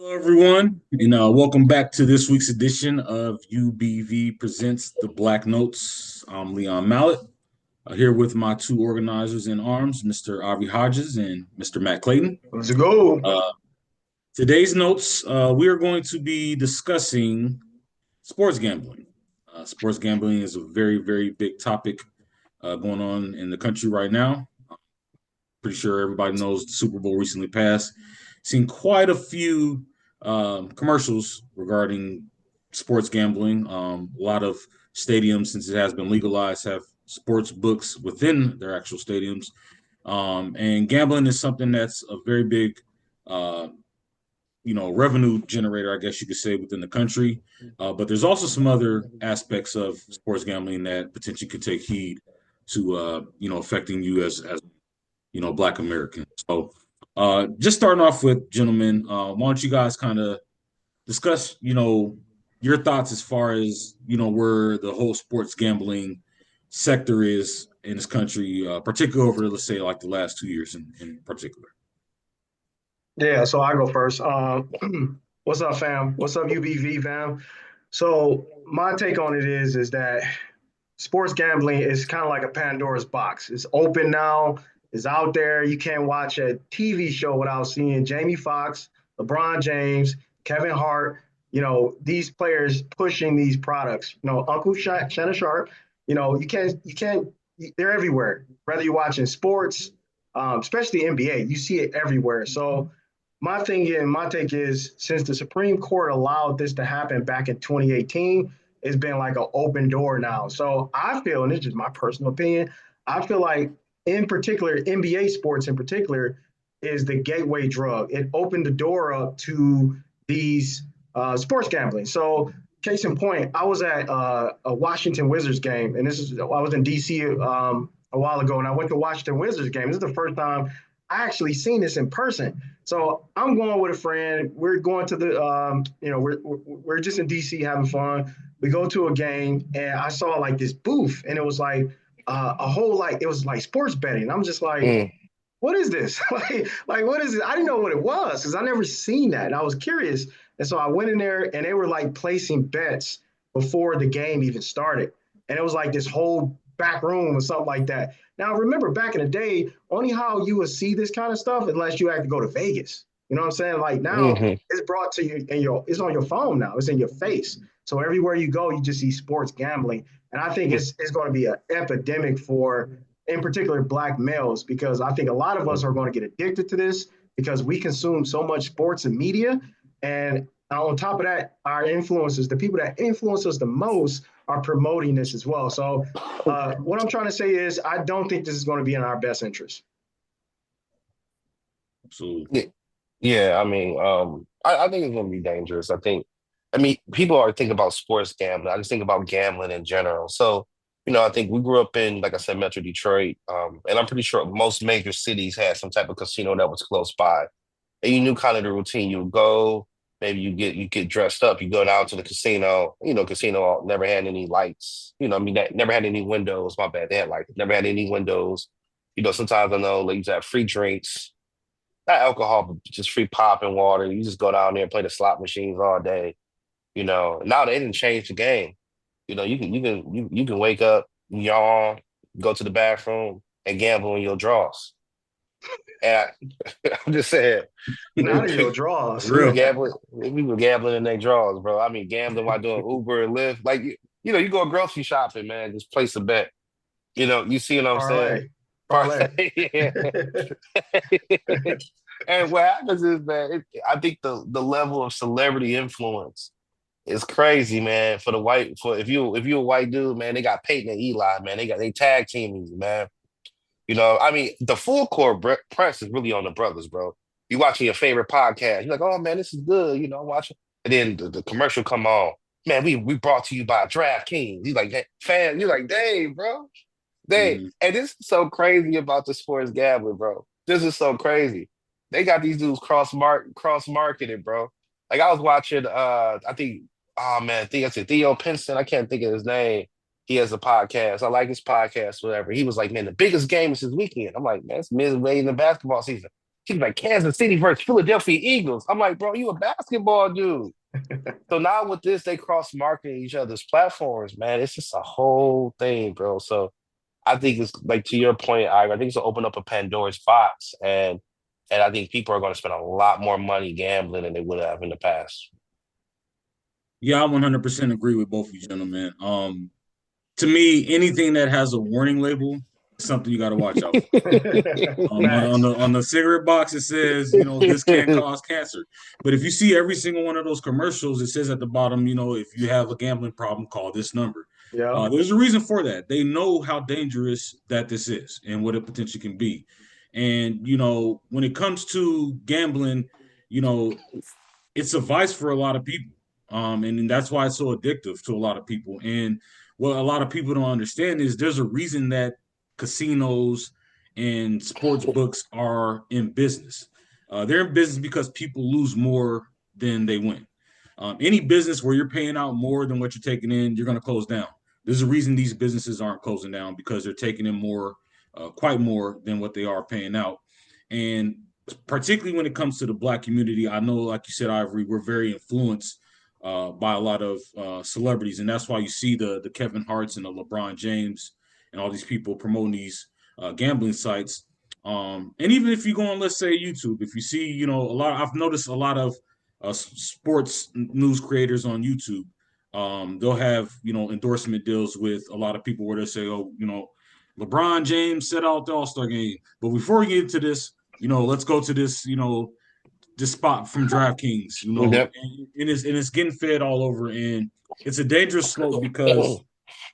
Hello, everyone, and welcome back to this week's edition of UBV Presents the Black Notes. I'm Leon Mallet, here with my two organizers in arms, Mr. Avi Hodges and Mr. Matt Clayton. Let's go. Uh, Today's notes, we are going to be discussing sports gambling. Sports gambling is a very, very big topic going on in the country right now. Pretty sure everybody knows the Super Bowl recently passed. Seen quite a few commercials regarding sports gambling. A lot of stadiums, since it has been legalized, have sports books within their actual stadiums. And gambling is something that's a very big, uh, revenue generator, I guess you could say, within the country. But there's also some other aspects of sports gambling that potentially could take heed to, affecting you as Black Americans. So, just starting off with, gentlemen, why don't you guys kind of discuss, your thoughts as far as, where the whole sports gambling sector is in this country, particularly over, let's say, like the last 2 years in particular. Yeah, so I go first. What's up, fam? What's up, UBV fam? So my take on it is that sports gambling is kind of like a Pandora's box. It's open now. It's out there. You can't watch a TV show without seeing Jamie Foxx, LeBron James, Kevin Hart. These players pushing these products. Uncle Shannon Sharp. You can't. They're everywhere. Whether you're watching sports, especially NBA, you see it everywhere. So my take is since the Supreme Court allowed this to happen back in 2018, it's been like an open door now. So I feel, and it's just my personal opinion, I feel like in particular, NBA sports in particular is the gateway drug. It opened the door up to these sports gambling. So case in point, I was at a Washington Wizards game, and I was in DC a while ago, and I went to Washington Wizards game. This is the first time I actually seen this in person. So I'm going with a friend. We're going to we're just in DC having fun. We go to a game, and I saw like this booth, and it was like a whole it was like sports betting. I'm just like, Mm. what is this? like what is it? I didn't know what it was because I never seen that. And I was curious. And so I went in there and they were like placing bets before the game even started. And it was like this whole back room or something like that. Now remember back in the day, only how you would see this kind of stuff unless you had to go to Vegas. You know what I'm saying? Like now Hmm. it's brought to you and it's on your phone now. It's in your face. So everywhere you go, you just see sports gambling. And I think it's going to be an epidemic for in particular black males because I think a lot of us are going to get addicted to this because we consume so much sports and media. And on top of that, our influencers, the people that influence us the most, are promoting this as well. So, what I'm trying to say is, I don't think this is going to be in our best interest. Absolutely. Yeah, yeah, I think it's gonna be dangerous. People are thinking about sports gambling. I just think about gambling in general. So, I think we grew up in, like I said, Metro Detroit, and I'm pretty sure most major cities had some type of casino that was close by. And you knew kind of the routine. You would go, maybe you get dressed up, you go down to the casino. Casino never had any lights. That never had any windows. My bad, they had lights. Never had any windows. Sometimes I know like you used to have free drinks, not alcohol, but just free pop and water. You just go down there and play the slot machines all day. Now they didn't change the game. You can wake up, yawn, go to the bathroom, and gamble in your draws. And I'm just saying, Not in your For draws. real. people gambling in their draws, bro. I mean, gambling while doing Uber and Lyft. Like you go grocery shopping, man. Just place a bet. You see what I'm saying? Parlay, parlay. Yeah. And what happens is, man, I think the level of celebrity influence is crazy, man. For if you a white dude, man, they got Peyton and Eli, man. They tag teaming you, man. The full core press is really on the brothers, bro. You watching your favorite podcast, you're like, oh man, this is good. I'm watching, and then the commercial come on. Man, we brought to you by DraftKings. He's like, fan, you're like, dang, bro. They Mhm. and this is so crazy about the sports gambling, bro. This is so crazy. They got these dudes cross marketed, bro. Like I was watching I think oh man, I think it's Theo Pinson. I can't think of his name. He has a podcast. I like his podcast, whatever. He was like, man, the biggest game is this weekend. I'm like, man, it's midway in the basketball season. He's like Kansas City versus Philadelphia Eagles. I'm like, bro, you a basketball dude. So now with this, they cross marketing each other's platforms, man. It's just a whole thing, bro. So I think it's like to your point, I think it's to open up a Pandora's box, and I think people are going to spend a lot more money gambling than they would have in the past. Yeah, I 100% agree with both of you gentlemen. To me, anything that has a warning label is something you got to watch out for. On Facts. the cigarette box, it says, this can cause cancer. But if you see every single one of those commercials, it says at the bottom, if you have a gambling problem, call this number. Yeah. There's a reason for that. They know how dangerous that this is and what it potentially can be. And when it comes to gambling, you know, it's a vice for a lot of people. And that's why it's so addictive to a lot of people. And what a lot of people don't understand is there's a reason that casinos and sports books are in business. They're in business because people lose more than they win. Any business where you're paying out more than what you're taking in, you're going to close down. There's a reason these businesses aren't closing down because they're taking in more, quite more than what they are paying out. And particularly when it comes to the Black community, I know, like you said, Ivory, we're very influenced by a lot of celebrities, and that's why you see the Kevin Harts and the LeBron James and all these people promoting these gambling sites. And even if you go on, let's say YouTube, if you see, I've noticed a lot of sports news creators on YouTube. They'll have endorsement deals with a lot of people where they say, oh, LeBron James set out the All Star game. But before we get into this, let's go to this spot from DraftKings, Yep. and it's getting fed all over, and it's a dangerous slope because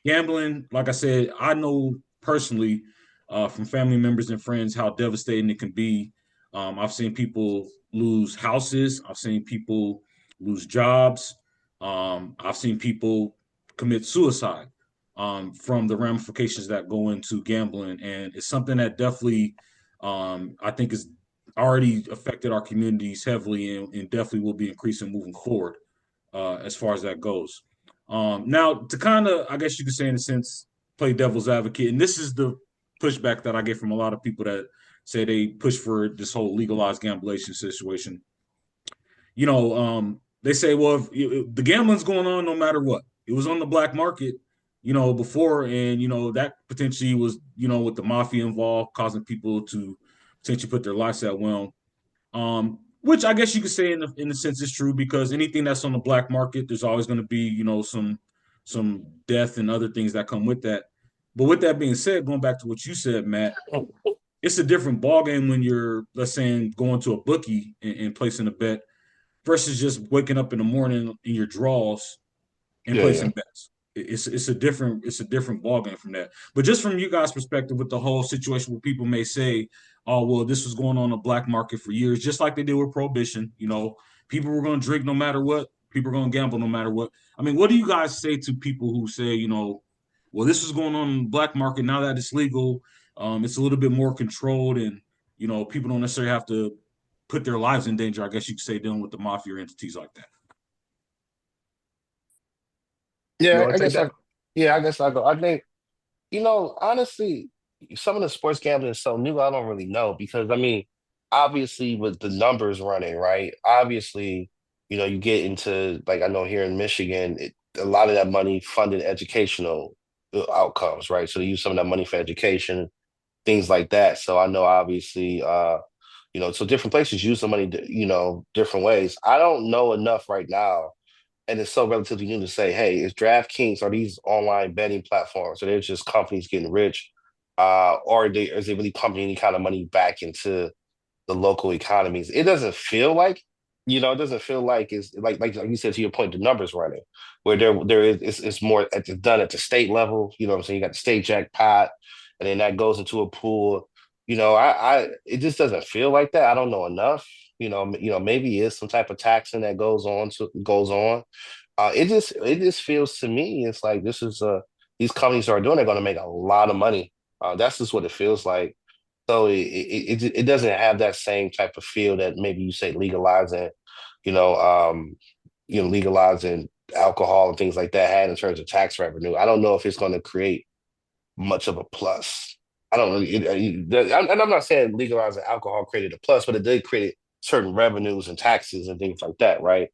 gambling, like I said, I know personally from family members and friends how devastating it can be. I've seen people lose houses. I've seen people lose jobs. I've seen people commit suicide from the ramifications that go into gambling, and it's something that definitely I think is already affected our communities heavily, and definitely will be increasing moving forward as far as that goes. Now, to kind of, I guess you could say, in a sense, play devil's advocate, and this is the pushback that I get from a lot of people that say they push for this whole legalized gambling situation. They say, well, if the gambling's going on no matter what. It was on the black market, before, and that potentially was, with the mafia involved, causing people to potentially put their lives at well. Which I guess you could say in a sense is true because anything that's on the black market, there's always going to be some death and other things that come with that. But with that being said, going back to what you said, Matt, it's a different ballgame when you're, let's say, going to a bookie and placing a bet versus just waking up in the morning in your drawers and Yeah, yeah. placing bets. It's a different ballgame from that. But just from you guys' perspective, with the whole situation where people may say, "Oh, well, this was going on the black market for years," just like they did with prohibition. People were going to drink no matter what. People were going to gamble no matter what. I mean, what do you guys say to people who say, well, this was going on in the black market now that it's legal? It's a little bit more controlled, and people don't necessarily have to put their lives in danger. I guess you could say dealing with the mafia entities like that. You Yeah, want I to take guess that? I guess I go. I think, honestly, some of the sports gambling is so new, I don't really know because obviously with the numbers running, right? Obviously, you get into like I know here in Michigan, a lot of that money funded educational outcomes, right? So they use some of that money for education, things like that. So I know obviously so different places use the money, different ways. I don't know enough right now and it's so relatively new to say, hey, is DraftKings are these online betting platforms? So they're just companies getting rich, or is they really pumping any kind of money back into the local economies? It doesn't feel like, it doesn't feel like it's like you said to your point, the numbers running, where there is it's more done at the state level. You know what I'm saying? You got the state jackpot, and then that goes into a pool. I it just doesn't feel like that. I don't know enough. Maybe it's some type of taxing that goes on. It just feels to me it's like this is these companies are doing they're going to make a lot of money. That's just what it feels like. So it doesn't have that same type of feel that maybe you say legalizing, you know, um, legalizing alcohol and things like that had in terms of tax revenue. I don't know if it's going to create much of a plus. I don't really, and I'm not saying legalizing alcohol created a plus, but it did create certain revenues and taxes and things like that, right?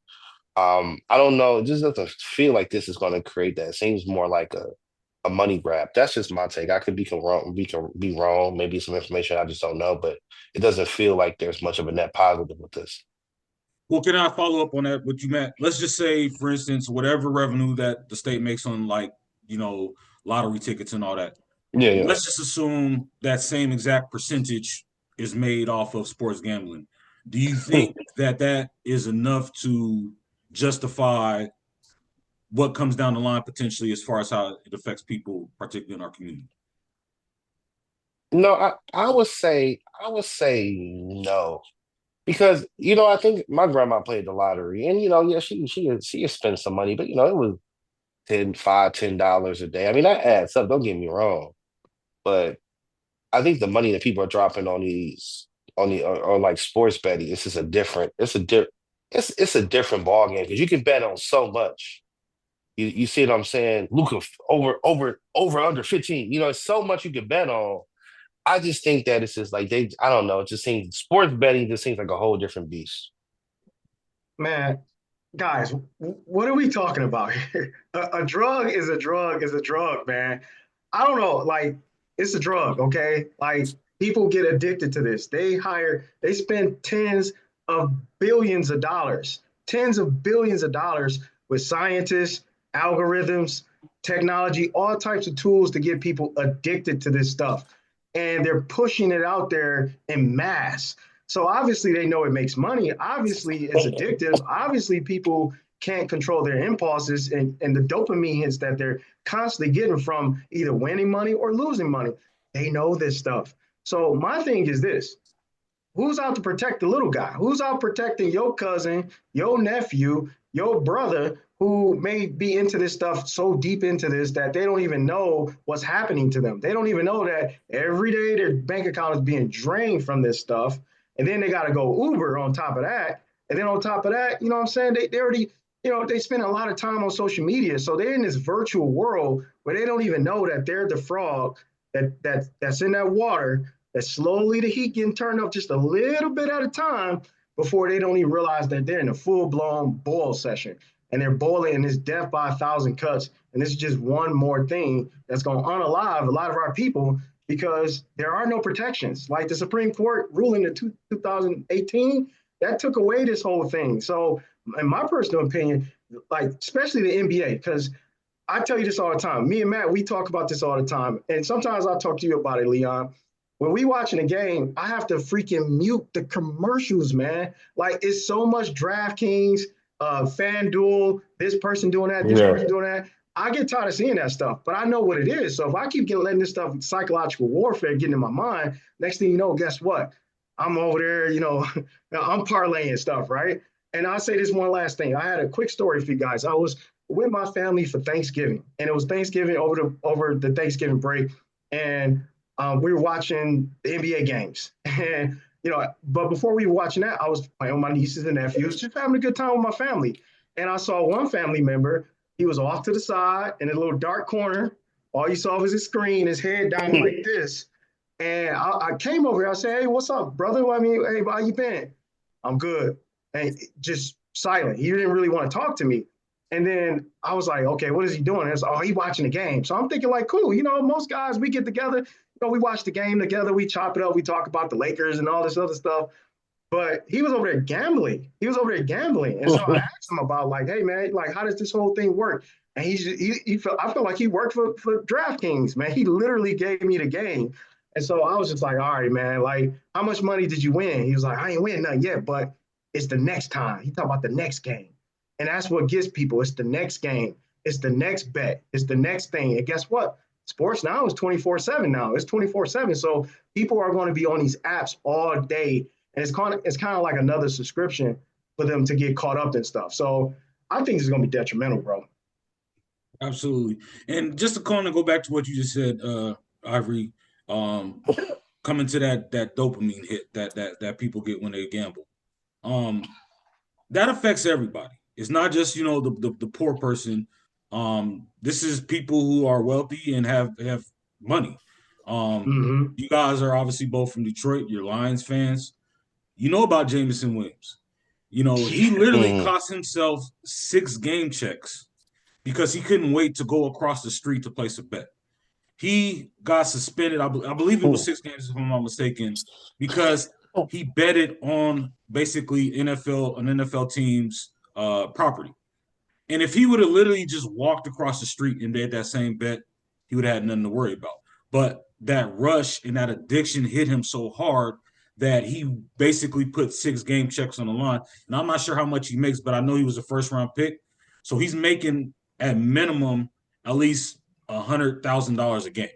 I don't know. It just doesn't feel like this is going to create that. It seems more like a money grab. That's just my take. I could be wrong. We can be wrong. Maybe some information I just don't know, but it doesn't feel like there's much of a net positive with this. Well, can I follow up on that? What you meant? Let's just say, for instance, whatever revenue that the state makes on like lottery tickets and all that. Yeah, yeah. Let's just assume that same exact percentage is made off of sports gambling. Do you think that that is enough to justify what comes down the line potentially as far as how it affects people, particularly in our community? No, I would say no. Because I think my grandma played the lottery, and yeah, she had spent some money, but it was 10, $5, $10 a day. I mean, that adds up. Don't get me wrong, but I think the money that people are dropping on like sports betting, it's just a different. It's a different ball game because you can bet on so much. You see what I'm saying? Luca over under 15. It's so much you can bet on. I just think that it's just like I don't know. It just seems sports betting just seems like a whole different beast. Man, guys, what are we talking about here? A drug is a drug is a drug, man. I don't know, like it's a drug, okay? Like people get addicted to this. They spend tens of billions of dollars with scientists, algorithms, technology, all types of tools to get people addicted to this stuff. And they're pushing it out there in mass. So obviously they know it makes money. Obviously it's addictive. Obviously people can't control their impulses and the dopamine hits that they're constantly getting from either winning money or losing money. They know this stuff. So my thing is this: who's out to protect the little guy? Who's out protecting your cousin, your nephew, your brother who may be into this stuff so deep into this that they don't even know what's happening to them? They don't even know that every day their bank account is being drained from this stuff. And then they got to go Uber on top of that. And then on top of that, you know what I'm saying? They already, they spend a lot of time on social media. So they're in this virtual world where they don't even know that they're the frog that's in that water, that slowly the heat getting turned up just a little bit at a time before they don't even realize that they're in a full-blown boil session and they're boiling and it's death by 1,000 cuts. And this is just one more thing that's going to unalive a lot of our people because there are no protections. Like the Supreme Court ruling in 2018, that took away this whole thing. So in my personal opinion, like especially the NBA, because I tell you this all the time. Me and Matt, we talk about this all the time. And sometimes I'll talk to you about it, Leon. When we watching a game, I have to freaking mute the commercials, man. Like it's so much DraftKings, FanDuel, this person doing that, this Yeah. person doing that. I get tired of seeing that stuff, but I know what it is. So if I keep letting this stuff, psychological warfare, getting in my mind, next thing you know, guess what? I'm over there, I'm parlaying stuff, right? And I'll say this one last thing. I had a quick story for you guys. I was with my family for Thanksgiving, and it was Thanksgiving over the Thanksgiving break, and we were watching the NBA games. And but before we were watching that, I was playing with my nieces and nephews, just having a good time with my family. And I saw one family member. He was off to the side in a little dark corner. All you saw was his screen, his head down like this. And I came over here. I said, "Hey, what's up, brother? I mean, hey, how you been?" "I'm good." And just silent. He didn't really want to talk to me. And then I was like, "Okay, what is he doing?" And it's, "Oh, he watching the game." So I'm thinking like, cool. Most guys, we get together, we watch the game together, we chop it up, we talk about the Lakers and all this other stuff. But he was over there gambling. He was over there gambling. And so I asked him about like, "Hey man, like how does this whole thing work?" And he felt I felt like he worked for DraftKings, man. He literally gave me the game. And so I was just like, "All right, man, like how much money did you win?" He was like, "I ain't win nothing yet, but it's the next time." He talked about the next game. And that's what gets people. It's the next game. It's the next bet. It's the next thing. And guess what? Sports now is 24/7 now. It's 24/7. So people are going to be on these apps all day. And it's kind of like another subscription for them to get caught up in stuff. So I think it's going to be detrimental, bro. Absolutely. And just to kind of go back to what you just said, Ivory, um, coming to that dopamine hit that people get when they gamble. Um, that affects everybody. It's not just the poor person. This is people who are wealthy and have money. Mm-hmm. You guys are obviously both from Detroit. You're Lions fans. You know about Jameson Williams. You know, he literally Mm. cost himself 6 game checks because he couldn't wait to go across the street to place a bet. He got suspended. I believe it was 6 games, if I'm not mistaken, because he betted on basically NFL team's property. And if he would have literally just walked across the street and made that same bet, he would have had nothing to worry about. But that rush and that addiction hit him so hard that he basically put 6 game checks on the line. And I'm not sure how much he makes, but I know he was a first round pick. So he's making at minimum at least $100,000 a game.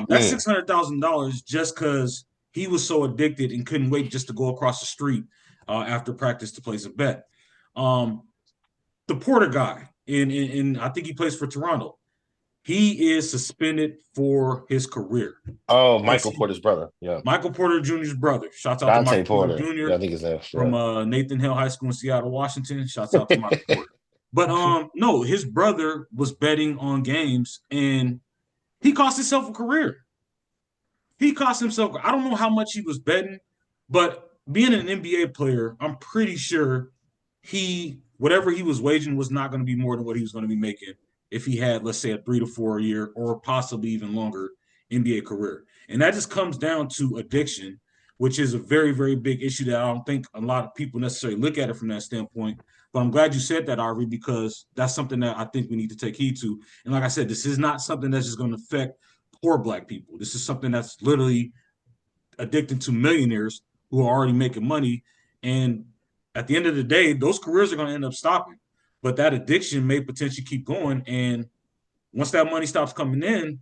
That's Mm. $600,000 just because he was so addicted and couldn't wait just to go across the street after practice to place a bet. Um, the Porter guy, in I think he plays for Toronto. He is suspended for his career. Oh, Yes, Michael Porter's brother. Yeah. Michael Porter Jr.'s brother. Shouts out to Dante Michael Porter Porter. Yeah, Jr. I think his name. from Yeah. Nathan Hill High School in Seattle, Washington. Shouts out to Michael Porter. But no, his brother was betting on games and he cost himself a career. He cost himself. I don't know how much he was betting, but being an NBA player, I'm pretty sure he whatever he was waging was not going to be more than what he was going to be making if he had, let's say, a 3 to 4 year or possibly even longer NBA career. And that just comes down to addiction, which is a very, very big issue that I don't think a lot of people necessarily look at it from that standpoint. But I'm glad you said that, Ari, because that's something that I think we need to take heed to. And like I said, this is not something that's just going to affect poor Black people. This is something that's literally addicted to millionaires who are already making money. And at the end of the day, those careers are going to end up stopping. But that addiction may potentially keep going. And once that money stops coming in,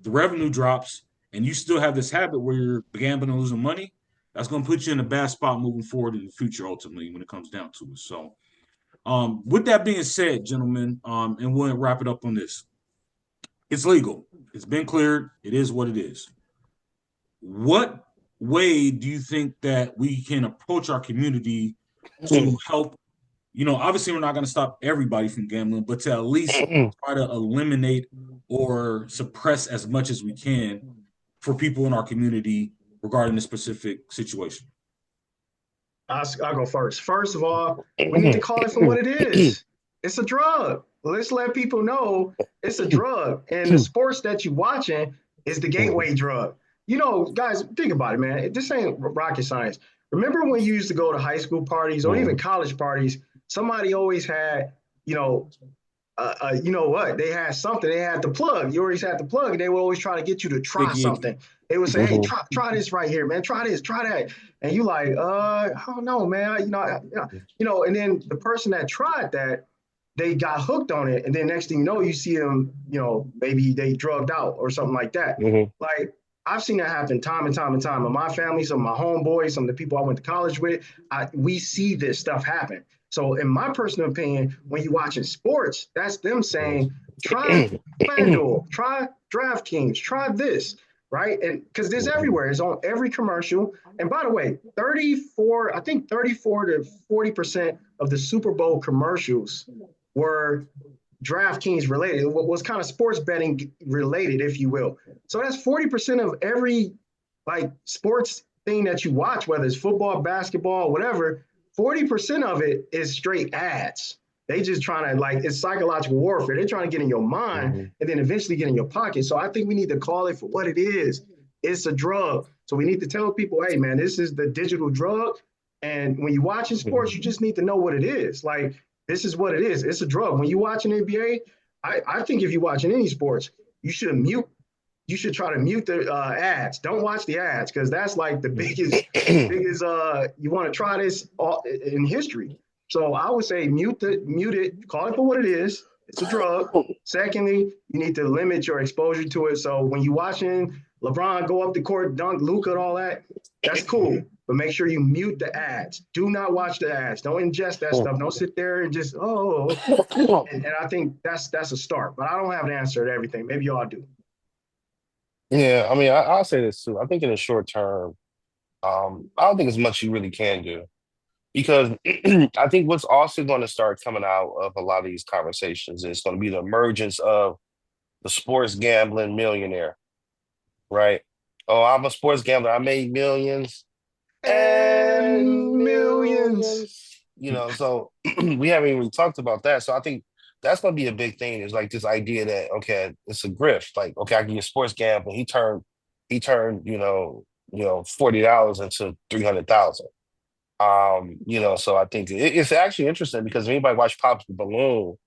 the revenue drops, and you still have this habit where you're gambling and losing money. That's going to put you in a bad spot moving forward in the future, ultimately, when it comes down to it. So, with that being said, gentlemen, and we'll wrap it up on this. It's legal. It's been cleared. It is what it is. What way do you think that we can approach our community to help? Obviously, we're not going to stop everybody from gambling, but to at least try to eliminate or suppress as much as we can for people in our community regarding this specific situation. I'll go first. First of all, we need to call it for what it is. It's a drug. Let's let people know it's a drug. And the sports that you're watching is the gateway drug. Guys, think about it, man. This ain't rocket science. Remember when you used to go to high school parties or even college parties? Somebody always had, you know what? They had something. They had the plug. You always had the plug, and they would always try to get you to try something. They would say, "Hey, try this right here, man. Try this, try that." And you like, I don't know, man. And then the person that tried that, they got hooked on it, and then next thing you know, you see them, maybe they drugged out or something like that. Like I've seen that happen time and time and time. In my family, some of my homeboys, some of the people I went to college with, we see this stuff happen. So in my personal opinion, when you're watching sports, that's them saying, try FanDuel, try DraftKings, try this, right? And because there's everywhere, it's on every commercial. And by the way, 34 to 40% of the Super Bowl commercials were DraftKings related. It was kind of sports betting related, if you will. So that's 40% of every sports thing that you watch, whether it's football, basketball, whatever. 40% of it is straight ads. They just trying to it's psychological warfare. They're trying to get in your mind and then eventually get in your pocket. So I think we need to call it for what it is. It's a drug. So we need to tell people, hey man, this is the digital drug. And when you're watching sports, you just need to know what it is. This is what it is. It's a drug. When you watch an NBA, I think if you're watching any sports, you should try to mute the ads. Don't watch the ads because that's the biggest you want to try this in history. So I would say mute it, call it for what it is. It's a drug. Secondly, you need to limit your exposure to it. So when you're watching LeBron go up the court, dunk, Luka, and all that, that's cool. But make sure you mute the ads. Do not watch the ads. Don't ingest that stuff. Don't sit there and just, And I think that's a start. But I don't have an answer to everything. Maybe y'all do. Yeah, I mean, I'll say this too. I think in the short term, I don't think as much you really can do because I think what's also going to start coming out of a lot of these conversations is going to be the emergence of the sports gambling millionaire. right? Oh, I'm a sports gambler. I made millions and And millions. millions. So we haven't even talked about that. So I think that's gonna be a big thing. Is like this idea that okay, it's a grift. Like okay, I can get sports gambling. He turned $40 into 300,000. So I think it's actually interesting because if anybody watched Pop the Balloon,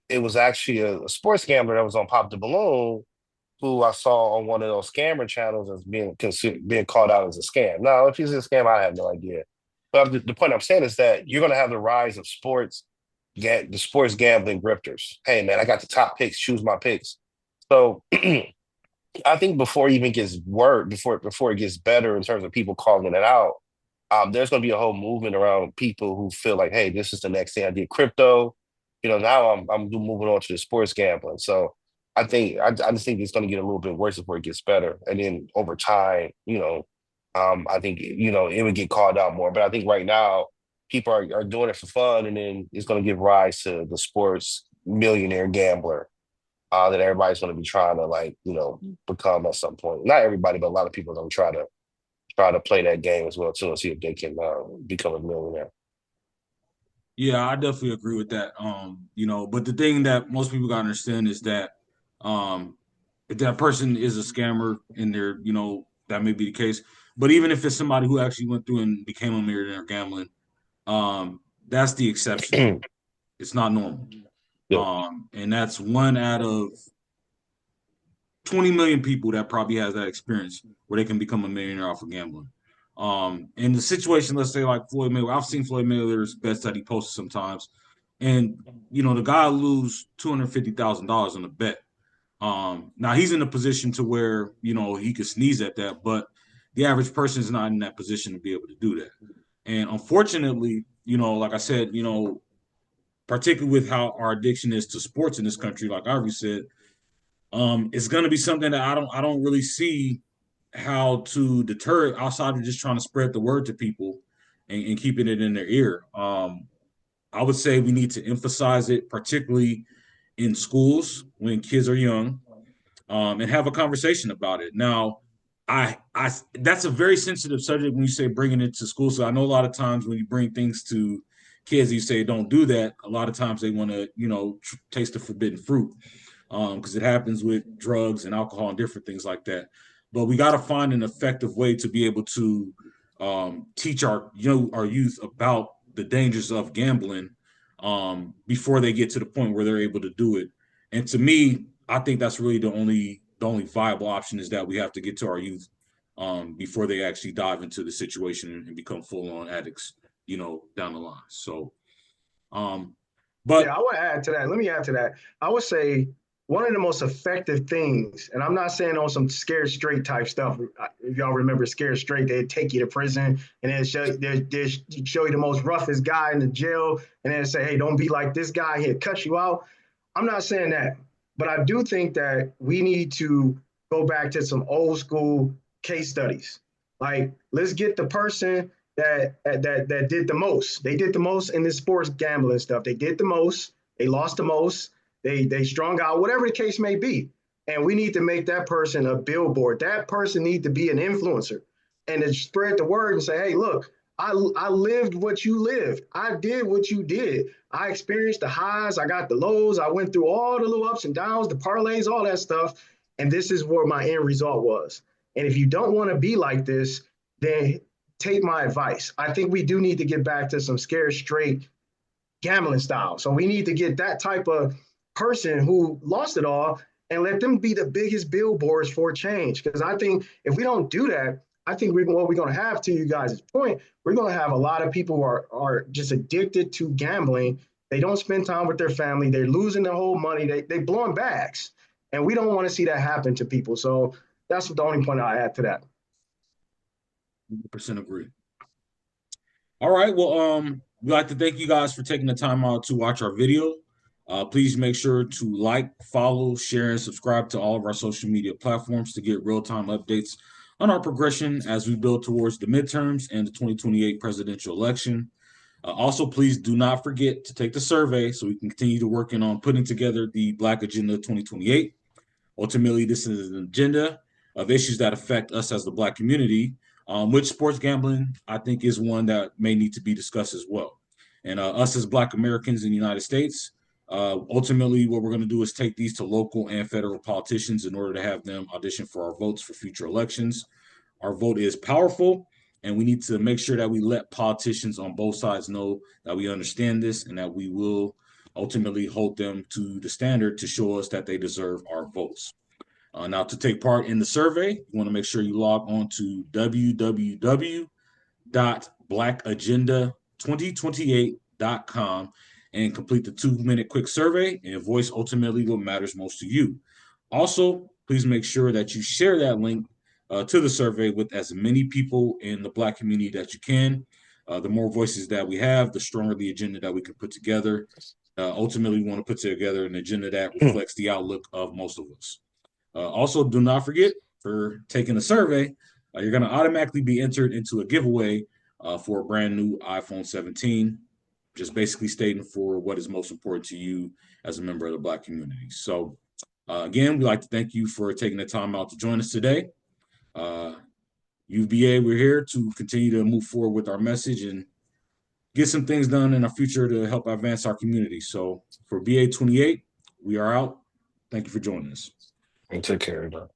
it was actually a sports gambler that was on Pop the Balloon who I saw on one of those scammer channels as being called out as a scam. Now, if he's a scam, I have no idea. But the point I'm saying is that you're going to have the rise of the sports gambling grifters. Hey, man, I got the top picks. Choose my picks. So I think before it even gets worse, before it gets better in terms of people calling it out, there's going to be a whole movement around people who feel like, hey, this is the next thing. I did crypto. Now I'm moving on to the sports gambling. So I just think it's going to get a little bit worse before it gets better, and then over time, I think it would get called out more. But I think right now people are doing it for fun, and then it's going to give rise to the sports millionaire gambler that everybody's going to be trying to become at some point. Not everybody, but a lot of people are going to try to play that game as well too and see if they can become a millionaire. Yeah, I definitely agree with that. But the thing that most people gotta understand is that um if that person is a scammer and they're, that may be the case. But even if it's somebody who actually went through and became a millionaire gambling, that's the exception. It's not normal. Yep. And that's one out of 20 million people that probably has that experience where they can become a millionaire off of gambling. In the situation, let's say like Floyd Mayweather, I've seen Floyd Mayweather's bets that he posted sometimes, and the guy lose $250,000 on a bet. Now he's in a position to where he could sneeze at that, but the average person is not in that position to be able to do that. And unfortunately, like I said, particularly with how our addiction is to sports in this country, like I already said, it's going to be something that I don't really see how to deter it outside of just trying to spread the word to people and keeping it in their ear. I would say we need to emphasize it, particularly in schools when kids are young, and have a conversation about it. Now, I that's a very sensitive subject when you say bringing it to school. So I know a lot of times when you bring things to kids, you say don't do that. A lot of times they want to, taste the forbidden fruit because it happens with drugs and alcohol and different things like that. But we got to find an effective way to be able to teach our youth about the dangers of gambling before they get to the point where they're able to do it. And to me, I think that's really the only viable option is that we have to get to our youth before they actually dive into the situation and become full on addicts, down the line. So, um, Yeah, but I would add to that. Let me add to that. I would say one of the most effective things, and I'm not saying on some scared straight type stuff. If y'all remember scared straight, they'd take you to prison and then show you the most roughest guy in the jail and then say, hey, don't be like this guy, he'll cut you out. I'm not saying that, but I do think that we need to go back to some old school case studies. Like, let's get the person that did the most. They did the most in this sports gambling stuff. They did the most. They lost the most. They strung out, whatever the case may be. And we need to make that person a billboard. That person need to be an influencer and to spread the word and say, hey, look, I lived what you lived. I did what you did. I experienced the highs. I got the lows. I went through all the little ups and downs, the parlays, all that stuff. And this is what my end result was. And if you don't want to be like this, then take my advice. I think we do need to get back to some scared straight gambling style. So we need to get that type of person who lost it all and let them be the biggest billboards for change. Because I think if we don't do that, I think what we're going to have, to you guys' point, we're going to have a lot of people who are just addicted to gambling. They don't spend time with their family. They're losing their whole money. They blowing bags. And we don't want to see that happen to people. So that's the only point I add to that. 100% agree. All right. Well, we'd like to thank you guys for taking the time out to watch our video. Please make sure to like, follow, share, and subscribe to all of our social media platforms to get real-time updates on our progression as we build towards the midterms and the 2028 presidential election. Also, please do not forget to take the survey so we can continue to working on putting together the Black Agenda 2028. Ultimately, this is an agenda of issues that affect us as the Black community, which sports gambling, I think, is one that may need to be discussed as well. And us as Black Americans in the United States, ultimately, what we're going to do is take these to local and federal politicians in order to have them audition for our votes for future elections. Our vote is powerful, and we need to make sure that we let politicians on both sides know that we understand this and that we will ultimately hold them to the standard to show us that they deserve our votes. Now, to take part in the survey, you want to make sure you log on to www.blackagenda2028.com and complete the 2-minute quick survey and voice ultimately what matters most to you. Also, please make sure that you share that link to the survey with as many people in the Black community that you can. The more voices that we have, the stronger the agenda that we can put together. Ultimately, we want to put together an agenda that reflects the outlook of most of us. Also, do not forget for taking the survey, you're going to automatically be entered into a giveaway for a brand new iPhone 17, just basically stating for what is most important to you as a member of the Black community. So, again, we'd like to thank you for taking the time out to join us today. UVA, we're here to continue to move forward with our message and get some things done in our future to help advance our community. So, for BA 28, we are out. Thank you for joining us. And take care, man.